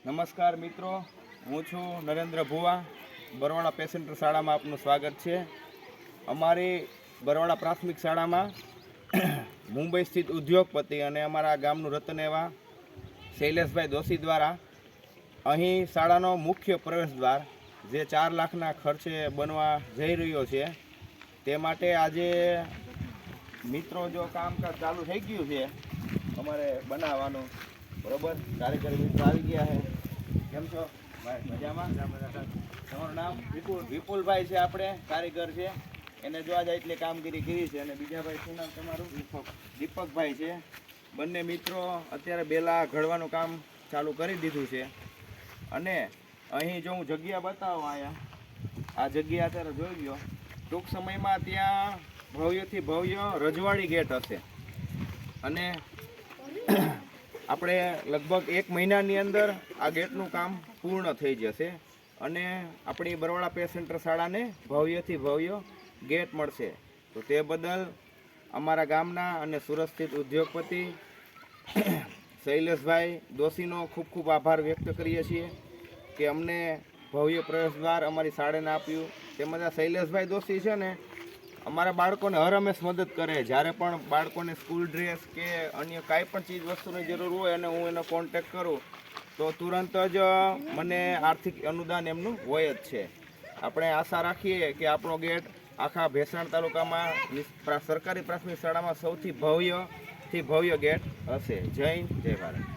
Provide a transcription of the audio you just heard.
નમસ્કાર મિત્રો, હું છું નરેન્દ્ર ભુવા. બરવાળા પેસેન્ટર શાળામાં આપનું સ્વાગત છે. અમારી બરવાળા પ્રાથમિક શાળામાં મુંબઈ સ્થિત ઉદ્યોગપતિ અને અમારા ગામનું રતન એવા શૈલેષભાઈ દોશી દ્વારા અહીં શાળાનો મુખ્ય પ્રવેશદ્વાર જે 4 લાખના ખર્ચે બનવા જઈ રહ્યો છે, તે માટે આજે મિત્રો જો કામકાજ ચાલુ થઈ ગયું છે અમારે બનાવવાનું. બરોબર, કાર્યકરી મિત્રો આવી ગયા છે. કેમ છો ભાઈ? મજામાં? તમારું નામ? વિપુલભાઈ છે, આપણે કારીગર છે, એને જો આજે એટલી કામગીરી કરી છે. અને બીજા ભાઈ શું નામ તમારું? દીપકભાઈ છે. બંને મિત્રો અત્યારે બેલા ઘડવાનું કામ ચાલુ કરી દીધું છે. અને અહીં જો હું જગ્યા બતાવું, આ જગ્યા અત્યારે જોઈ લો. ટૂંક સમયમાં ત્યાં ભવ્યથી ભવ્ય રજવાડી ગેટ હશે અને આપણે લગભગ 1 મહિનાની અંદર આ ગેટનું કામ પૂર્ણ થઈ જશે અને આપણી બરવાળા પેસેન્ટર શાળાને ભવ્યથી ભવ્ય ગેટ મળશે. તો તે બદલ અમારા ગામના અને સુરત સ્થિત ઉદ્યોગપતિ શૈલેષભાઈ દોશીનો ખૂબ ખૂબ આભાર વ્યક્ત કરીએ છીએ કે અમને ભવ્ય પ્રવેશદ્વાર અમારી શાળાને આપ્યું. તેમજ આ શૈલેષભાઈ દોશી છે ને, અમારા બાળકોને હર હંમેશ મદદ કરે. જ્યારે પણ બાળકોને સ્કૂલ ડ્રેસ કે અન્ય કાંઈ પણ ચીજ વસ્તુની જરૂર હોય અને હું એનો કોન્ટેક કરું તો તુરંત જ મને આર્થિક અનુદાન એમનું હોય જ છે. આપણે આશા રાખીએ કે આપણો ગેટ આખા ભેસાણ તાલુકામાં સરકારી પ્રાથમિક શાળામાં સૌથી ભવ્યથી ભવ્ય ગેટ હશે. જય હિન્દ, જય ભારત.